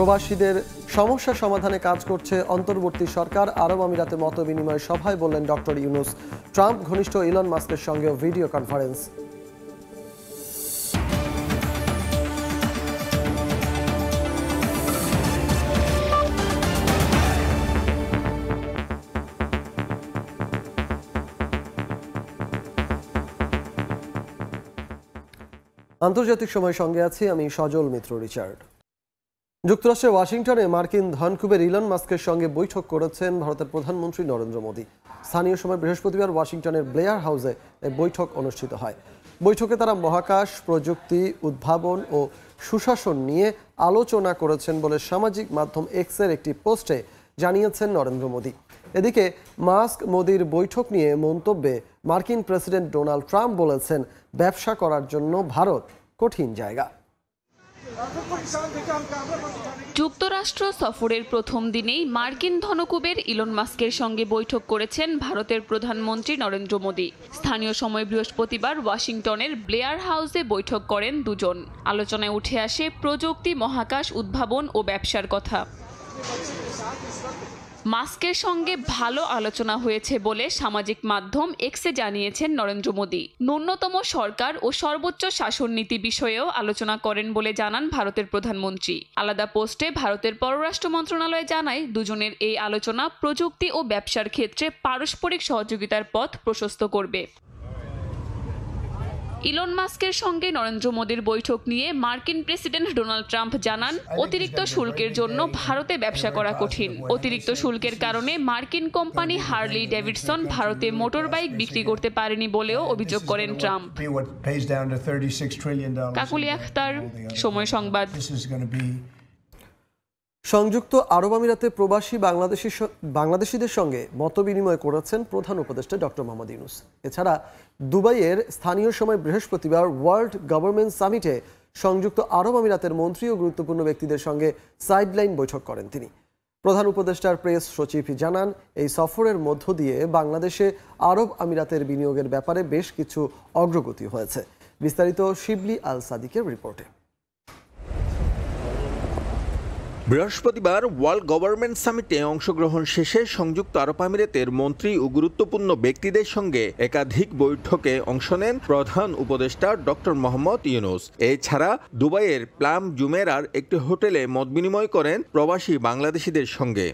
প্রবাসীদের সমস্যা সমাধানে কাজ করছে অন্তর্বর্তী সরকার। আরব আমিরাতে মত বিনিময় সভায় বললেন ডক্টর ইউনূস। ট্রাম্প ঘনিষ্ঠ ইলন মাস্কের সঙ্গেও ভিডিও কনফারেন্স। আন্তর্জাতিক সময় সঙ্গে আছি আমি সজল মিত্র রিচার্ড। যুক্তরাষ্ট্রের ওয়াশিংটনে মার্কিন ধনকুবের ইলন মাস্কের সঙ্গে বৈঠক করেছেন ভারতের প্রধানমন্ত্রী নরেন্দ্র মোদী। স্থানীয় সময় বৃহস্পতিবার ওয়াশিংটনের ব্লেয়ার হাউসে এই বৈঠক অনুষ্ঠিত হয়। বৈঠকে তারা মহাকাশ, প্রযুক্তি, উদ্ভাবন ও সুশাসন নিয়ে আলোচনা করেছেন বলে সামাজিক মাধ্যম এক্সের একটি পোস্টে জানিয়েছেন নরেন্দ্র মোদী। এদিকে মাস্ক মোদীর বৈঠক নিয়ে মন্তব্যে মার্কিন প্রেসিডেন্ট ডোনাল্ড ট্রাম্প বলেছেন, ব্যবসা করার জন্য ভারত কঠিন জায়গা। যুক্তরাষ্ট্র সফরের প্রথম দিনেই মার্কিন ধনকুবের ইলন মাস্কের সঙ্গে বৈঠক করেছেন ভারতের প্রধানমন্ত্রী নরেন্দ্র মোদী। স্থানীয় সময় বৃহস্পতিবার ওয়াশিংটনের ব্লেয়ার হাউসে বৈঠক করেন দুজন। আলোচনায় উঠে আসে প্রযুক্তি, মহাকাশ, উদ্ভাবন ও ব্যবসার কথা। মাস্কের সঙ্গে ভালো আলোচনা হয়েছে বলে সামাজিক মাধ্যম এক্সে জানিয়েছেন নরেন্দ্র মোদী। ন্যূনতম সরকার ও সর্বোচ্চ শাসন নীতি বিষয়েও আলোচনা করেন বলে জানান ভারতের প্রধানমন্ত্রী। আলাদা পোস্টে ভারতের পররাষ্ট্র মন্ত্রণালয় জানায়, দুজনের এই আলোচনা প্রযুক্তি ও ব্যবসার ক্ষেত্রে পারস্পরিক সহযোগিতার পথ প্রশস্ত করবে। ইলন মাস্কের সঙ্গে নরেন্দ্র মোদীর বৈঠক নিয়ে মার্কিন প্রেসিডেন্ট ডোনাল্ড ট্রাম্প জানান, অতিরিক্ত শুল্কের জন্য ভারতে ব্যবসা করা কঠিন। অতিরিক্ত শুল্কের কারণে মার্কিন কোম্পানি হার্লি ডেভিডসন ভারতে মোটরবাইক বিক্রি করতে পারেনি বলেও অভিযোগ করেন ট্রাম্প। কাকুলি আখতার, সময় সংবাদ। সংযুক্ত আরব আমিরাতে প্রবাসী বাংলাদেশিদের সঙ্গে মতবিনিময় করেছেন প্রধান উপদেষ্টা ডক্টর মোহাম্মদ ইউনূস। এছাড়া দুবাইয়ের স্থানীয় সময় বৃহস্পতিবার ওয়ার্ল্ড গভর্নমেন্ট সামিটে সংযুক্ত আরব আমিরাতের মন্ত্রী ও গুরুত্বপূর্ণ ব্যক্তিদের সঙ্গে সাইডলাইন বৈঠক করেন তিনি। প্রধান উপদেষ্টার প্রেস সচিব জানান, এই সফরের মধ্য দিয়ে বাংলাদেশে আরব আমিরাতের বিনিয়োগের ব্যাপারে বেশ কিছু অগ্রগতি হয়েছে। বিস্তারিত শিবলি আল সাদিকের রিপোর্টে। বৃহস্পতিবার ওয়ার্ল্ড গভর্নমেন্ট সামিটে অংশগ্রহণ শেষে সংযুক্ত আরব আমিরাতের মন্ত্রী ও গুরুত্বপূর্ণ ব্যক্তিদের সঙ্গে একাধিক বৈঠকে অংশ নেন প্রধান উপদেষ্টা ডক্টর মোহাম্মদ ইউনূস। এছাড়া দুবাইয়ের প্লাম জুমেরার একটি হোটেলে মতবিনিময় করেন প্রবাসী বাংলাদেশিদের সঙ্গে।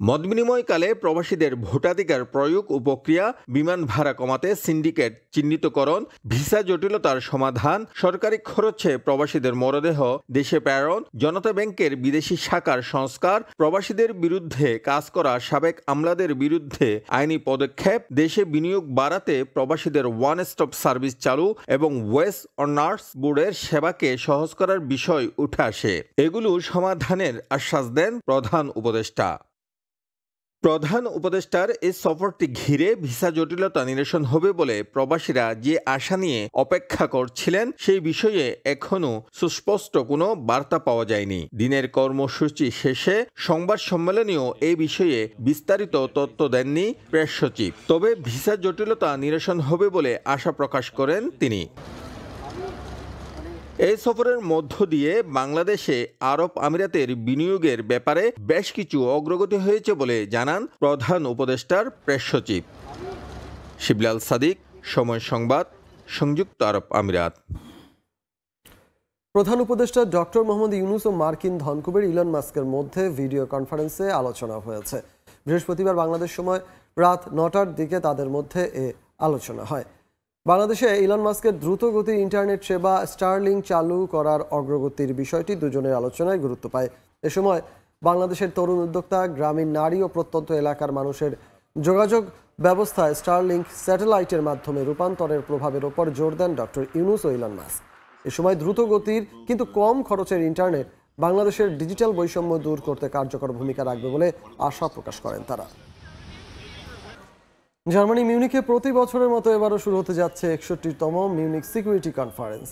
মতবিনিময়কালে প্রবাসীদের ভোটাধিকার প্রয়োগ ও প্রক্রিয়া, বিমান ভাড়া কমাতে সিন্ডিকেট চিহ্নিতকরণ, ভিসা জটিলতার সমাধান, সরকারি খরচে প্রবাসীদের মরদেহ দেশে প্রেরণ, জনতা ব্যাংকের বিদেশি শাখার সংস্কার, প্রবাসীদের বিরুদ্ধে কাজ করা সাবেক আমলাদের বিরুদ্ধে আইনি পদক্ষেপ, দেশে বিনিয়োগ বাড়াতে প্রবাসীদের ওয়ান স্টপ সার্ভিস চালু এবং ওয়েস্ট অনার্স বোর্ডের সেবাকে সহজ করার বিষয় উঠে আসে। এগুলো সমাধানের আশ্বাস দেন প্রধান উপদেষ্টা। প্রধান উপদেষ্টার এই সফরটি ঘিরে ভিসা জটিলতা নিরসন হবে বলে প্রবাসীরা যে আশা নিয়ে অপেক্ষা করছিলেন, সেই বিষয়ে এখনো সুস্পষ্ট কোনো বার্তা পাওয়া যায়নি। দিনের কর্মসূচি শেষে সংবাদ সম্মেলনেও এই বিষয়ে বিস্তারিত তথ্য দেননি প্রেস সচিব। তবে ভিসা জটিলতা নিরসন হবে বলে আশা প্রকাশ করেন তিনি। এই সফরের মধ্য দিয়ে বাংলাদেশে আরব আমিরাতের বিনিয়োগের ব্যাপারে বেশ কিছু অগ্রগতি হয়েছে বলে জানান প্রধান উপদেষ্টার প্রেস সচিব। শিবলি আল সাদিক, সময় সংবাদ, সংযুক্ত আরব আমিরাত। প্রধান উপদেষ্টা ডক্টর মোহাম্মদ ইউনূস ও মার্কিন ধনকুবের ইলন মাস্কের মধ্যে ভিডিও কনফারেন্সে আলোচনা হয়েছে। বৃহস্পতিবার বাংলাদেশ সময় রাত 9টার দিকে তাদের মধ্যে এ আলোচনা হয়। বাংলাদেশে ইলন মাস্কের দ্রুতগতির ইন্টারনেট সেবা স্টারলিংক চালু করার অগ্রগতির বিষয়টি দুজনের আলোচনায় গুরুত্ব পায়। এ সময় বাংলাদেশের তরুণ উদ্যোক্তা, গ্রামীণ নারী ও প্রত্যন্ত এলাকার মানুষের যোগাযোগ ব্যবস্থায় স্টারলিংক স্যাটেলাইটের মাধ্যমে রূপান্তরের প্রভাবের ওপর জোর দেন ডক্টর ইউনূস ও ইলন মাস্ক। এ সময় দ্রুতগতির কিন্তু কম খরচের ইন্টারনেট বাংলাদেশের ডিজিটাল বৈষম্য দূর করতে কার্যকর ভূমিকা রাখবে বলে আশা প্রকাশ করেন তারা। জার্মানি মিউনিখে প্রতি বছরের মতো এবারও শুরু হতে যাচ্ছে 61তম মিউনিখ সিকিউরিটি কনফারেন্স।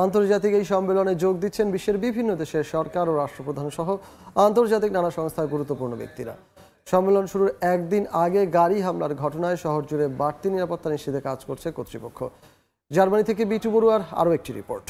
আন্তর্জাতিক এই সম্মেলনে যোগ দিচ্ছেন বিশ্বের বিভিন্ন দেশের সরকার ও রাষ্ট্রপ্রধান সহ আন্তর্জাতিক নানা সংস্থার গুরুত্বপূর্ণ ব্যক্তিরা। সম্মেলন শুরুর একদিন আগে গাড়ি হামলার ঘটনায় শহর জুড়ে বাড়তি নিরাপত্তা নিশ্চিতে কাজ করছে কর্তৃপক্ষ। জার্মানি থেকে বিটু বড়ুয়ার আরও একটি রিপোর্ট।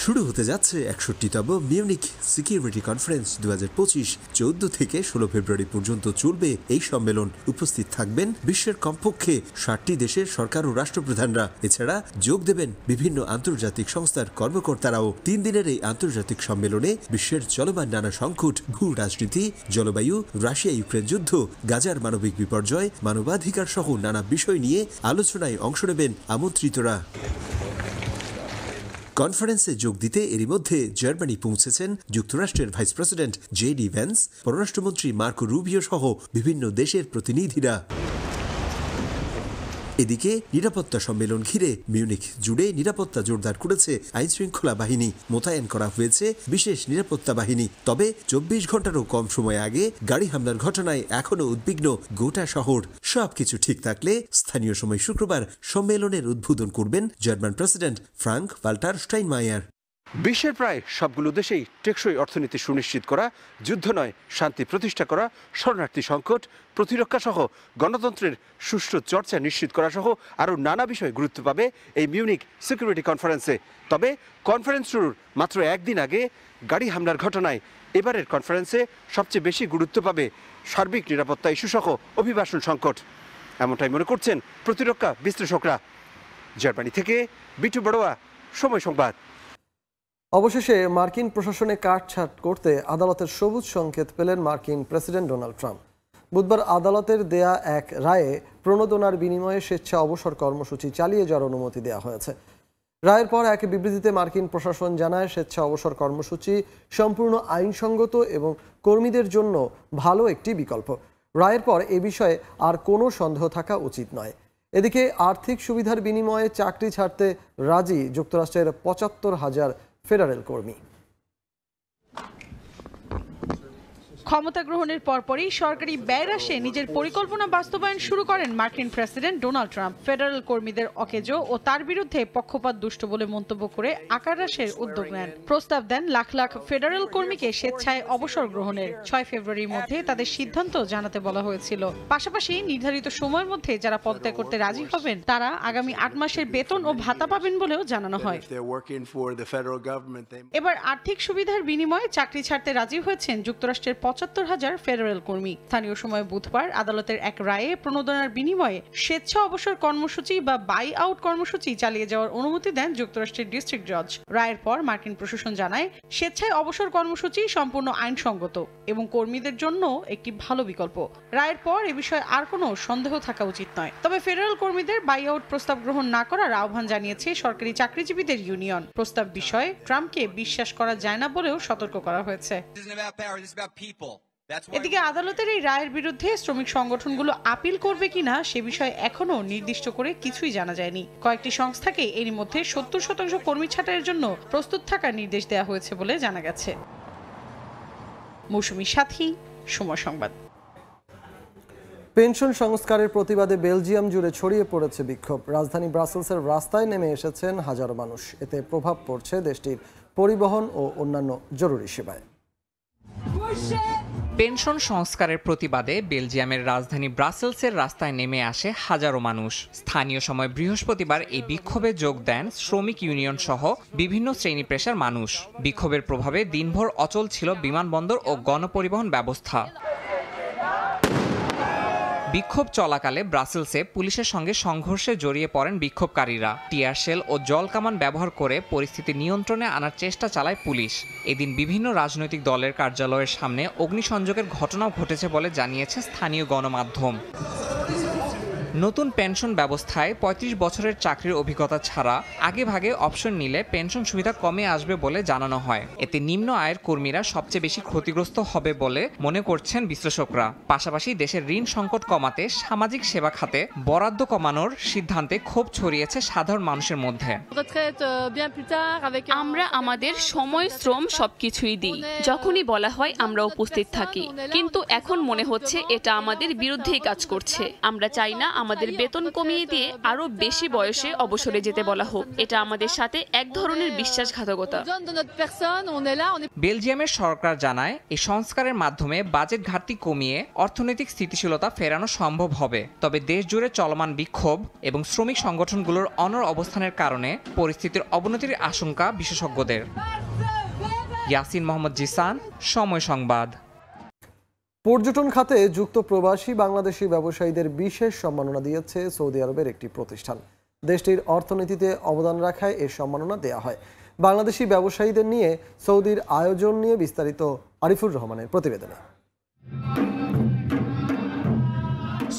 শুরু হতে যাচ্ছে 61তম মিউনিক সিকিউরিটি কনফারেন্স 2025। 14 থেকে 16 ফেব্রুয়ারি পর্যন্ত চলবে এই সম্মেলন। উপস্থিত থাকবেন বিশ্বের কমপক্ষে 60টি দেশের সরকার ও রাষ্ট্রপ্রধানরা। এছাড়া যোগ দেবেন বিভিন্ন আন্তর্জাতিক সংস্থার কর্মকর্তারাও। 3 দিনের এই আন্তর্জাতিক সম্মেলনে বিশ্বের চলমান নানা সংকট, ভূ রাজনীতি, জলবায়ু, রাশিয়া ইউক্রেন যুদ্ধ, গাজার মানবিক বিপর্যয়, মানবাধিকার সহ নানা বিষয় নিয়ে আলোচনায় অংশ নেবেন আমন্ত্রিতরা। কনফারেন্সে যোগ দিতে এরই মধ্যে জার্মানি পৌঁছেছেন যুক্তরাষ্ট্রের ভাইস প্রেসিডেন্ট জে.ডি. ভ্যান্স, পররাষ্ট্রমন্ত্রী মার্কো রুবিও সহ বিভিন্ন দেশের প্রতিনিধিরা। এদিকে নিরাপত্তা সম্মেলন ঘিরে মিউনিক জুড়ে নিরাপত্তা জোরদার করেছে আইন শৃঙ্খলা বাহিনী। মোতায়েন করা হয়েছে বিশেষ নিরাপত্তা বাহিনী। তবে 24 ঘন্টারও কম সময় আগে গাড়ি হামলার ঘটনায় এখনও উদ্বিগ্ন গোটা শহর। সবকিছু ঠিক থাকলে স্থানীয় সময় শুক্রবার সম্মেলনের উদ্বোধন করবেন জার্মান প্রেসিডেন্ট ফ্রাঙ্ক ওয়াল্টার স্টাইনমায়ার। বিশ্বের প্রায় সবগুলো দেশেই টেকসই অর্থনীতি সুনিশ্চিত করা, যুদ্ধ নয় শান্তি প্রতিষ্ঠা করা, শরণার্থী সংকট প্রতিরক্ষা সহ গণতন্ত্রের সুষ্ঠু চর্চা নিশ্চিত করা সহ আরও নানা বিষয় গুরুত্ব পাবে এই মিউনিক সিকিউরিটি কনফারেন্সে। তবে কনফারেন্স শুরুর মাত্র একদিন আগে গাড়ি হামলার ঘটনায় এবারের কনফারেন্সে সবচেয়ে বেশি গুরুত্ব পাবে সার্বিক নিরাপত্তা ইস্যু সহ অভিবাসন সংকট। এমনটাই মনে করছেন প্রতিরক্ষা বিশ্লেষকরা। জার্মানি থেকে বিটু বড়ুয়া, সময় সংবাদ। অবশেষে মার্কিন প্রশাসনে কাটছাঁট করতে আদালতের সবুজ সংকেত পেলেন মার্কিন প্রেসিডেন্ট ডোনাল্ড ট্রাম্প। বুধবার আদালতের দেয়া এক রায়ে প্রণোদনার বিনিময়ে স্বেচ্ছা অবসর কর্মসূচি চালিয়ে যাওয়ার অনুমতি দেওয়া হয়েছে। রায়ের পর এক বিবৃতিতে মার্কিন প্রশাসন জানায়, স্বেচ্ছা অবসর কর্মসূচি সম্পূর্ণ আইনসঙ্গত এবং কর্মীদের জন্য ভালো একটি বিকল্প। রায়ের পর এ বিষয়ে আর কোনো সন্দেহ থাকা উচিত নয়। এদিকে আর্থিক সুবিধার বিনিময়ে চাকরি ছাড়তে রাজি যুক্তরাষ্ট্রের ৭৫,০০০ ফেডারেল কর্মী। ক্ষমতা গ্রহণের পরপরই সরকারি ব্যয় হ্রাসে নিজের পরিকল্পনা বাস্তবায়ন শুরু করেন মার্কিন প্রেসিডেন্ট ডোনাল্ড ট্রাম্প। ফেডারেল কর্মীদের অকেজো ও তার বিরুদ্ধে পক্ষপাত দুষ্ট বলে মন্তব্য করে আকার হ্রাসের উদ্যোগ নেন। প্রস্তাব দেন লাখ লাখ ফেডারেল কর্মীকে স্বেচ্ছায় অবসর গ্রহণের। ৬ ফেব্রুয়ারির মধ্যে তাদের সিদ্ধান্ত জানাতে বলা হয়েছিল। পাশাপাশি নির্ধারিত সময়ের মধ্যে যারা পদত্যাগ করতে রাজি হবেন তারা আগামী ৮ মাসের বেতন ও ভাতা পাবেন বলেও জানানো হয়। এবার আর্থিক সুবিধার বিনিময়ে চাকরি ছাড়তে রাজি হয়েছেন যুক্তরাষ্ট্রের ৭৫,০০০ ফেডারেল কর্মী। স্থানীয় সময় বুধবার আদালতের এক রায়ে প্রণোদনার বিনিময়ে স্বেচ্ছা অবসর কর্মসূচি বা বাই আউট কর্মসূচি চালিয়ে যাওয়ার অনুমতি দেন যুক্তরাষ্ট্রের ডিস্ট্রিক্ট জজ। রায়ের পর মার্কিন প্রশাসন জানায়, স্বেচ্ছায় অবসর কর্মসূচি সম্পূর্ণ আইনসঙ্গত এবং কর্মীদের জন্য একটি ভালো বিকল্প। রায়ের পর এ বিষয়ে আর কোনো সন্দেহ থাকা উচিত নয়। তবে ফেডারেল কর্মীদের বাই আউট প্রস্তাব গ্রহণ না করার আহ্বান জানিয়েছে সরকারি চাকরিজীবীদের ইউনিয়ন। প্রস্তাব বিষয়ে ট্রাম্পকে বিশ্বাস করা যায় না বলেও সতর্ক করা হয়েছে। এদিকে আদালতের এই রায়ের বিরুদ্ধে শ্রমিক সংগঠনগুলো আপিল করবে কিনা সে বিষয়ে এখনো নির্দিষ্ট করে কিছুই জানা যায়নি। কয়েকটি সংস্থাকে এরই মধ্যে ৭০% কর্মী ছাঁটাইয়ের জন্য প্রস্তুত থাকার নির্দেশ দেওয়া হয়েছে বলে জানা গেছে। মৌসুমী সাথী, সময় সংবাদ। পেনশন সংস্কারের প্রতিবাদে বেলজিয়াম জুড়ে ছড়িয়ে পড়েছে বিক্ষোভ। রাজধানী ব্রাসেলসের রাস্তায় নেমে এসেছেন হাজারো মানুষ। এতে প্রভাব পড়ছে দেশটির পরিবহন ও অন্যান্য জরুরি সেবায়। পেনশন সংস্কারের প্রতিবাদে বেলজিয়ামের রাজধানী ব্রাসেলসের রাস্তায় নেমে আসে হাজারো মানুষ। স্থানীয় সময় বৃহস্পতিবার এই বিক্ষোভে যোগ দেন শ্রমিক ইউনিয়ন সহ বিভিন্ন শ্রেণী পেশার মানুষ। বিক্ষোভের প্রভাবে দিনভর অচল ছিল বিমানবন্দর ও গণপরিবহন ব্যবস্থা। বিক্ষোভ চলাকালে ব্রাসেলসে পুলিশের সঙ্গে সংঘর্ষে জড়িয়ে পড়েন বিক্ষোভকারীরা। টিয়ার শেল ও জল কামান ব্যবহার করে পরিস্থিতি নিয়ন্ত্রণে আনার চেষ্টা চালায় পুলিশ। এদিন বিভিন্ন রাজনৈতিক দলের কার্যালয়ের সামনে অগ্নিসংযোগের ঘটনাও ঘটেছে বলে জানিয়েছে স্থানীয় গণমাধ্যম। নতুন পেনশন ব্যবস্থায় ৩৫ বছরের চাকরির অভিজ্ঞতা ছাড়া আগেভাগে অপশন নিলে পেনশন সুবিধা কমে আসবে বলে জানানো হয়। এতে নিম্ন আয়ের কর্মীরা সবচেয়ে বেশি ক্ষতিগ্রস্ত হবে বলে মনে করছেন বিশ্লেষকরা। পাশাপাশি দেশের ঋণ সংকট কমাতে সামাজিক সেবা খাতে বরাদ্দ কমানোর সিদ্ধান্তে ক্ষোভ ছড়িয়েছে সাধারণ মানুষের মধ্যে। আমরা আমাদের সময়, শ্রম সবকিছুই দিই। যখনই বলা হয় আমরা উপস্থিত থাকি, কিন্তু এখন মনে হচ্ছে এটা আমাদের বিরুদ্ধেই কাজ করছে। আমরা চাই না আমাদের বেতন কমিয়ে দিয়ে আরো বেশি বয়সে অবসরে যেতে বলা হোক। এটা আমাদের সাথে এক ধরনের বিশ্বাসঘাতকতা। বেলজিয়ামের সরকার জানায় এই সংস্কারের মাধ্যমে বাজেট ঘাটতি কমিয়ে অর্থনৈতিক স্থিতিশীলতা ফেরানো সম্ভব হবে। তবে দেশ জুড়ে চলমান বিক্ষোভ এবং শ্রমিক সংগঠনগুলোর অনড় অবস্থানের কারণে পরিস্থিতির অবনতির আশঙ্কা বিশেষজ্ঞদের। ইয়াসিন মোহাম্মদ জিসান, সময় সংবাদ। পর্যটন খাতে যুক্ত প্রবাসী বাংলাদেশি ব্যবসায়ীদের বিশেষ সম্মাননা দিয়েছে সৌদি আরবের একটি প্রতিষ্ঠান। দেশটির অর্থনীতিতে অবদান রাখায় এ সম্মাননা দেয়া হয়। বাংলাদেশি ব্যবসায়ীদের নিয়ে সৌদির আয়োজন নিয়ে বিস্তারিত আরিফুর রহমানের প্রতিবেদনে।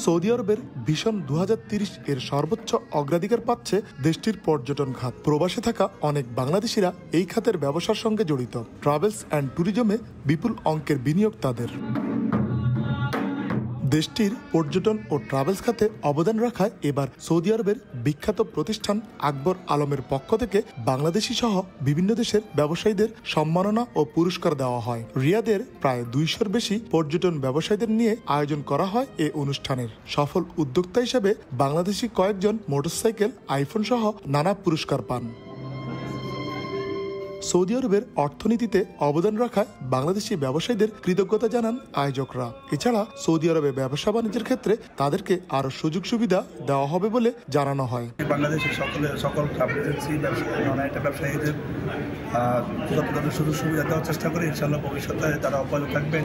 সৌদি আরবের ভিশন 2030 এর সর্বোচ্চ অগ্রাধিকার পাচ্ছে দেশটির পর্যটন খাত। প্রবাসে থাকা অনেক বাংলাদেশিরা এই খাতের ব্যবসার সঙ্গে জড়িত। ট্রাভেলস অ্যান্ড ট্যুরিজমে বিপুল অঙ্কের বিনিয়োগ তাদের। দেশটির পর্যটন ও ট্রাভেলস খাতে অবদান রাখায় এবার সৌদি আরবের বিখ্যাত প্রতিষ্ঠান আকবর আলমের পক্ষ থেকে বাংলাদেশি সহ বিভিন্ন দেশের ব্যবসায়ীদের সম্মাননা ও পুরস্কার দেওয়া হয়। রিয়াদের প্রায় 200-র বেশি পর্যটন ব্যবসায়ীদের নিয়ে আয়োজন করা হয় এ অনুষ্ঠানের। সফল উদ্যোক্তা হিসেবে বাংলাদেশি কয়েকজন মোটরসাইকেল, আইফোন সহ নানা পুরস্কার পান। সৌদি আরবের অর্থনীতিতে অবদান রাখায় বাংলাদেশি ব্যবসায়ীদের কৃতজ্ঞতা জানান আয়োজকরা। এছাড়া সৌদি আরবে ব্যবসা বাণিজ্যের ক্ষেত্রে তাদেরকে আরো সুযোগ সুবিধা দেওয়া হবে বলে জানানো হয়। বাংলাদেশের সকল ট্রাভেল এজেন্সি ব্যবসায়ীদের সুযোগ সুবিধা দেওয়ার চেষ্টা করি। ইনশাআল্লাহ ভবিষ্যতে তারা অব্যাহত থাকবে।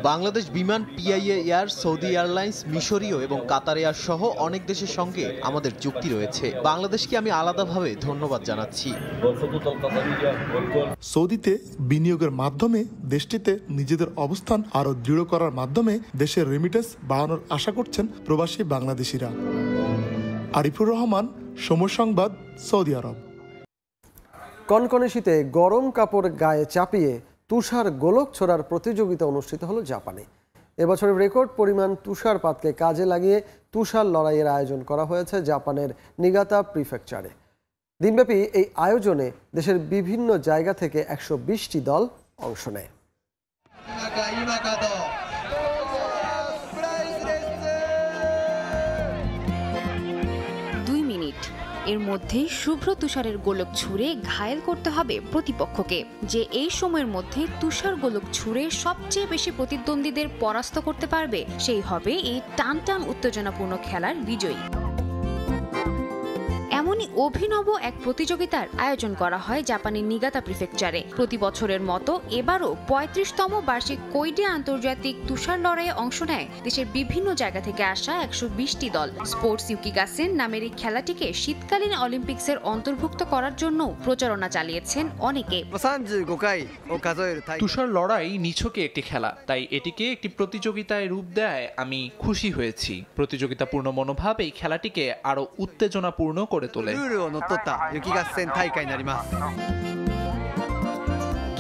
বাংলাদেশ বিমান, পিআইএ এয়ার, সৌদি এয়ারলাইন্স, মিশরীয় এবং কাতার এয়ার সহ অনেক দেশের সঙ্গে আমাদের চুক্তি রয়েছে। বাংলাদেশকে আমি আলাদাভাবে ধন্যবাদ জানাচ্ছি। সৌদিতে বিনিয়োগের মাধ্যমে দেশটিতে নিজেদের অবস্থান আরো দৃঢ় করার মাধ্যমে দেশের রেমিটেন্স বাড়ানোর আশা করছেন প্রবাসী বাংলাদেশিরা। আরিফুর রহমান, সময় সংবাদ, সৌদি আরব। কনকনে শীতে গরম কাপড় গায়ে চাপিয়ে তুষার গোলক ছোড়ার প্রতিযোগিতা অনুষ্ঠিত হলো জাপানে। এবছরের রেকর্ড পরিমাণ তুষারপাতকে কাজে লাগিয়ে তুষার লড়াইয়ের আয়োজন করা হয়েছে জাপানের নিগাতা প্রিফেকচারে। দিনব্যাপী এই আয়োজনে দেশের বিভিন্ন জায়গা থেকে 120টি দল অংশ নেয়। 2 মিনিট এর মধ্যেই শুভ্র তুষারের গোলক ছুঁড়ে ঘায়েল করতে হবে প্রতিপক্ষকে। যে এই সময়ের মধ্যে তুষার গোলক ছুঁড়ে সবচেয়ে বেশি প্রতিদ্বন্দ্বীদের পরাস্ত করতে পারবে সেই হবে এই টানটান উত্তেজনাপূর্ণ খেলার বিজয়ী। এমনই অভিনব এক প্রতিযোগিতার আয়োজন করা হয় জাপানের নিগাতা প্রিফেকচারে। প্রতি বছরের মতো এবারও 35তম বার্ষিক কোইডে আন্তর্জাতিক তুষার লড়াইয়ে অংশ নেয় দেশের বিভিন্ন জায়গা থেকে আসা 120টি দল। স্পোর্টস ইউকিগাসেন নামের এই খেলাটিকে শীতকালীন অলিম্পিক্সের অন্তর্ভুক্ত করার জন্য প্রচারণা চালিয়েছেন অনেকে। তুষার লড়াই নিছকে একটি খেলা, তাই এটিকে একটি প্রতিযোগিতায় রূপ দেয় আমি খুশি হয়েছি। প্রতিযোগিতাপূর্ণ মনোভাব এই খেলাটিকে আরো উত্তেজনাপূর্ণ করে তোলে।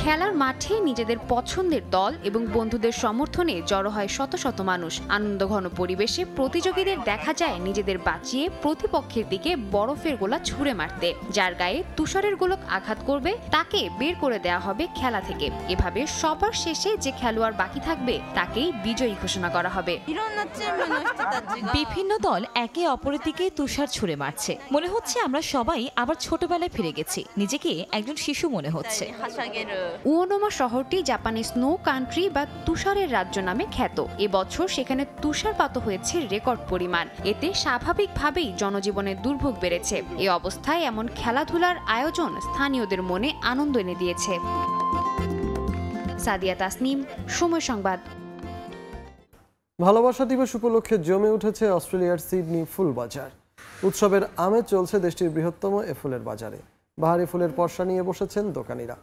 খেলার মাঠে নিজেদের পছন্দের দল এবং বন্ধুদের সমর্থনে জড়ো হয় শত শত মানুষ। আনন্দঘন পরিবেশে প্রতিযোগীদের দেখা যায় নিজেদের বাঁচিয়ে প্রতিপক্ষের দিকে বরফের গোলা ছুঁড়ে মারতে। যার গায়ে তুষারের গোলক আঘাত করবে তাকে বের করে দেয়া হবে খেলা থেকে। এভাবে সবার শেষে যে খেলোয়াড় বাকি থাকবে তাকেই বিজয়ী ঘোষণা করা হবে। বিভিন্ন দল একে অপরের দিকে তুষার ছুঁড়ে মারছে। মনে হচ্ছে আমরা সবাই আবার ছোটবেলায় ফিরে গেছি। নিজেকে একজন শিশু মনে হচ্ছে। উয়োনোমা শহরটি জাপানের স্নো কান্ট্রি বা তুষারের রাজ্য নামে খ্যাত। এবছর সেখানে তুষারপাত হয়েছে রেকর্ড পরিমাণ। এতে স্বাভাবিকভাবেই জনজীবনের দুর্ভোগ বেড়েছে। এই অবস্থায় এমন খেলাধুলার আয়োজন স্থানীয়দের মনে আনন্দ এনে দিয়েছে। সাদিয়া তাসনিম, সময় সংবাদ। ভালোবাসা দিবস উপলক্ষে জমে উঠেছে অস্ট্রেলিয়ার সিডনি ফুল বাজার। উৎসবের আমেজ চলছে দেশটির বৃহত্তম এ ফুলের বাজারে। বাহারি ফুলের পসরা নিয়ে বসেছেন দোকানিরা।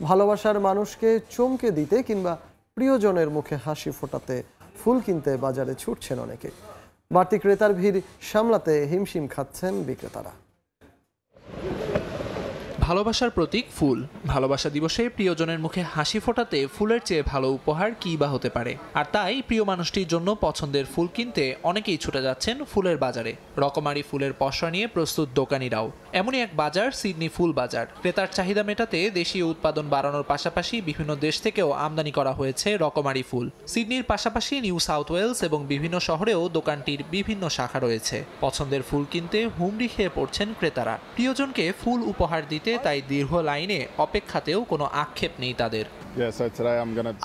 ভালোবাসার মানুষকে চমকে দিতে কিংবা প্রিয়জনের মুখে হাসি ফোটাতে ফুল কিনতে বাজারে ছুটছেন অনেকে। বাড়তি ক্রেতার ভিড় সামলাতে হিমশিম খাচ্ছেন বিক্রেতারা। ভালোবাসার প্রতীক ফুল। ভালোবাসা দিবসে প্রিয়জনের মুখে হাসি ফোটাতে ফুলের চেয়ে ভালো উপহার কী বা হতে পারে। আর তাই প্রিয় মানুষটির জন্য পছন্দের ফুল কিনতে অনেকেই ছুটে যাচ্ছেন ফুলের বাজারে। রকমারি ফুলের পসরা নিয়ে প্রস্তুত দোকানিরাও। এমনই এক বাজার সিডনি ফুল বাজার। ক্রেতার চাহিদা মেটাতে দেশীয় উৎপাদন বাড়ানোর পাশাপাশি বিভিন্ন দেশ থেকেও আমদানি করা হয়েছে রকমারি ফুল। সিডনির পাশাপাশি নিউ সাউথ ওয়েলস এবং বিভিন্ন শহরেও দোকানটির বিভিন্ন শাখা রয়েছে। পছন্দের ফুল কিনতে হুমড়ি খেয়ে পড়ছেন ক্রেতারা। প্রিয়জনকে ফুল উপহার দিতে তাই দীর্ঘ লাইনে অপেক্ষাতেও কোনো আক্ষেপ নেই তাদের।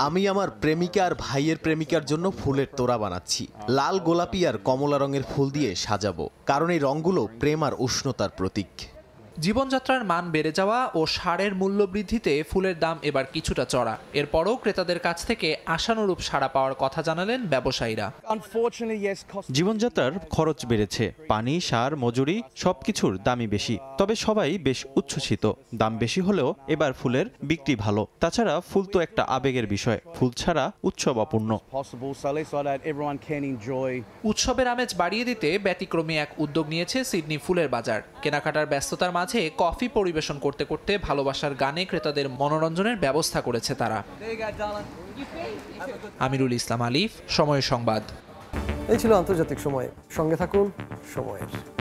আমি আমার প্রেমিকা আর ভাইয়ের প্রেমিকার জন্য ফুলের তোড়া বানাচ্ছি। লাল, গোলাপি আর কমলা রঙের ফুল দিয়ে সাজাবো, কারণ এই রঙগুলো প্রেম আর উষ্ণতার প্রতীক। জীবনযাত্রার মান বেড়ে যাওয়া ও সারের মূল্য বৃদ্ধিতে ফুলের দাম এবার কিছুটা চড়া। এরপরও ক্রেতাদের কাছ থেকে আশানুরূপ সাড়া পাওয়ার কথা জানালেন ব্যবসায়ীরা। জীবনযাত্রার খরচ বেড়েছে, পানি, সার, মজুরি সবকিছুর দামই বেশি। তবে সবাই বেশ উচ্ছ্বসিত। দাম বেশি হলেও এবার ফুলের বিক্রি ভালো। তাছাড়া ফুল তো একটা আবেগের বিষয়, ফুল ছাড়া উৎসব অপূর্ণ। উৎসবের আমেজ বাড়িয়ে দিতে ব্যতিক্রমী এক উদ্যোগ নিয়েছে সিডনি ফুলের বাজার। কেনাকাটার ব্যস্ততার মাঝে কফি পরিবেশন করতে করতে ভালোবাসার গানে ক্রেতাদের মনোরঞ্জনের ব্যবস্থা করেছে তারা। আমিরুল ইসলাম আলিফ, সময় সংবাদ। এই ছিল আন্তর্জাতিক সময়। সঙ্গে থাকুন সময়ের।